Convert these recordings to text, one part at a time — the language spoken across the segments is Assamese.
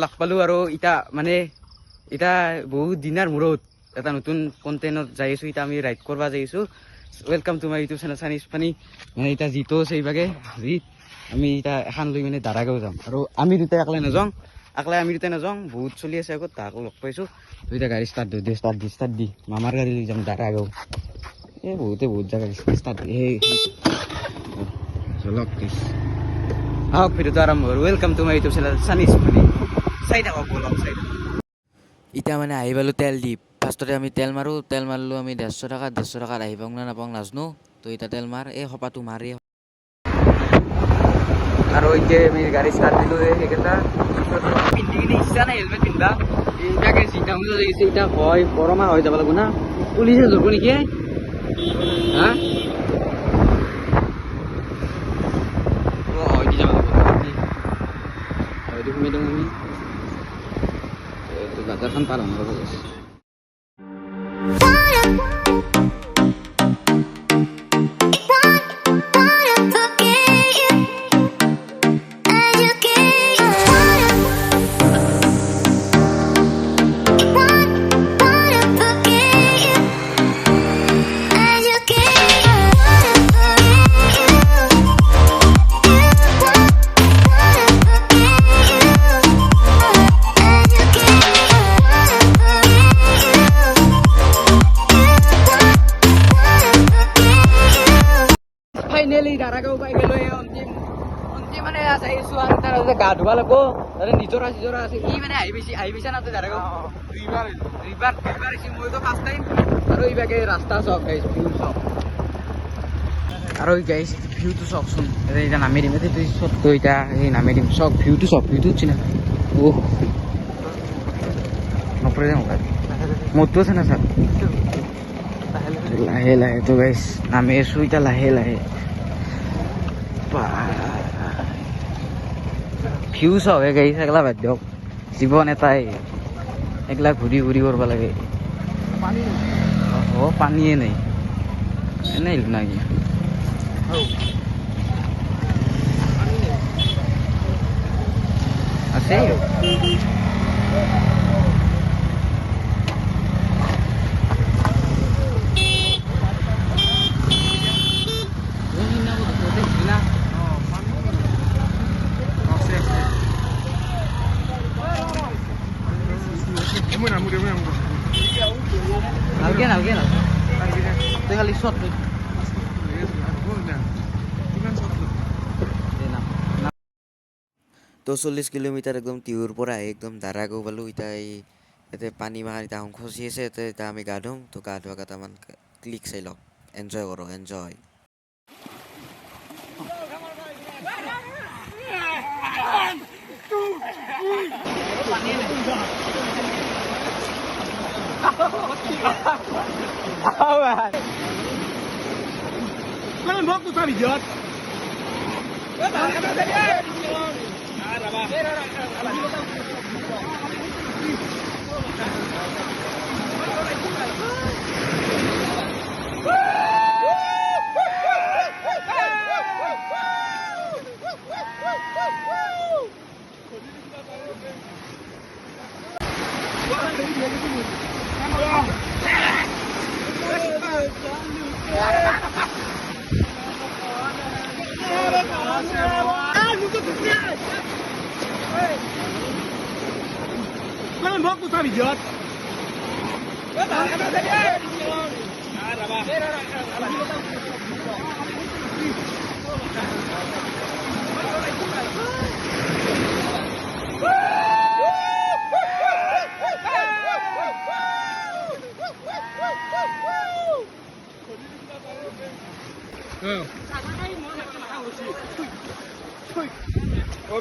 লাগ পালো আৰু ইটা মানে এটা বহুত দিনাৰ মূৰত এটা নতুন কন্টেন্টত যাই আছো। এটা আমি ৰাইড কৰবা যাই আছো। Welcome to my YouTube channel Chinese funny. মানে এটা জিতো আছে এইভাগে আমি এটা এখন লৈ মানে দাৰাগাঁও যাম আৰু আমি দুটাই একলাই নাযাওঁ বহুত চলি আছে আগত তাকো লগ পাইছো। দুইটা গাড়ী ষ্টাৰ্ট দি মামাৰ গাড়ী লৈ যাম দাৰাগাঁও। এই বহুত জাগা ষ্টাৰ্ট চলক আহক ভিডিঅ'টো আৰম্ভ কৰোঁ। Welcome to my YouTube channel Chinese funny. চাই থাকক বলক চাই থাকক। এতিয়া মানে আহি পালোঁ তেল দি। ফাৰ্ষ্টতে আমি তেল মাৰিলোঁ আমি 150 টকাত আহি পাওঁ না নাপাওঁ নাজানো। তো এতিয়া তেল মাৰ এই সপাটো মাৰি আৰু এতিয়া আমি গাড়ী ষ্টাৰ্ট দিলোঁ। সেইকেইটা পিন্ধি কিনে ইচ্ছা নাই হেলমেট পিন্ধবা। এইটাকে চিন্তা লাগিছে এতিয়া হয় গৰমা হৈ যাব লাগিব না। পুলিচে ধৰিব নেকি হা বাজাৰখন পাৰ হ'ব গৈছে। ফাইনেলি দাৰাগাঁও পাই গ'লো। অন্তিম মানে যাই আছো আৰু তাৰ গা ধুব লাগিব। তাতে নিজৰা আছে। ই মানে আহি পাইছা না তই দাৰাগাঁও? দুইবাৰ আহিছে। মইতো ফাৰ্ষ্ট টাইম। আৰু এইভাগে ৰাস্তা চাওক গাইছ, ভিউ চাওক। আৰু গাইছ ভিউটো চাওকচোন। এতিয়া নামি দিম তুই চবটো এতিয়া এই নামি দিম চাওক ভিউটো চিনা ওহ নপৰে যে মোবাইল মোৰটো আছে না ছাৰ। লাহে তো গাইছ নামি আছো এতিয়া লাহে ভিউ চাওক গাইছ। একলা বাদ দিয়ক জীৱন এটাই একলা ঘূৰি কৰিব লাগে। পানীয়ে নাই এনেই নাই আছে। নালগে তই খালি শ্বট তো 40 কিলোমিটাৰ একদম টিহুৰ পৰা আহি একদম দাৰাগাঁও পালোঁ। এতিয়া ইয়াতে পানী মাহাৰ এতিয়া খচি আছে। এতিয়া আমি গা ধুম। তো গা ধোৱা কেইটামান ক্লিক চাই লওক। এনজয় কৰোঁ এনজয়।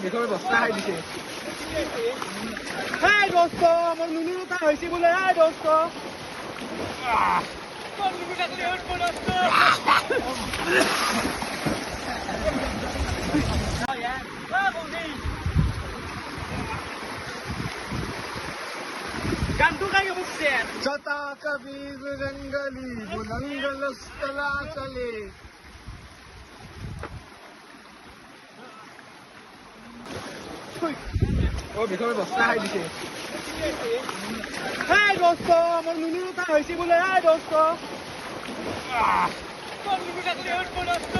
ভিতরে বস্তা খাই দিছে। দোস্ত আমার নুনুর তা হয়েছে বলে দোস্ত গানটো গাই বসছে। যতা কবি জঙ্গলি বুলঙ্গল স্থলা চলে। ও ভিতরে বস্তা খাই দিছে এই দোস্ত আমার নুনুর তা হইছে বলে এই দোস্ত কোন নুনুটা তুই হট দোস্ত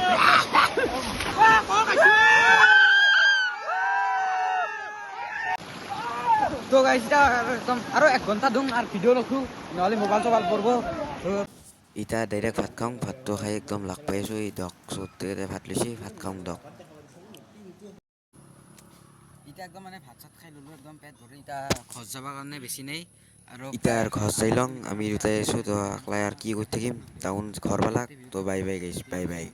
তো গাইস এটা একদম আরো 1 ঘন্টা দুম আর ভিডিও রাখু নহলে মোবাইল সবাল পড়বো ইটা ডাইরেক্ট ভাত খাওঁ ভাতটো খাই একদম লাগ পাই আছোঁ এই দক চৌতে ভাত লৈছে ভাত খাওঁ দক এটা একদম মানে ভাত চাত খাই ললো একদম পেট ভরে এটা খোঁজ যাবার কারণে বেশি নেই আর ইটা আর ঘৰ যাই লওঁ আমি দুটাই আছোঁ তো একলাই আৰ কি কৰি থাকিম টাউন ঘৰ পালাক তো বাই বাই গাইছ বাই বাই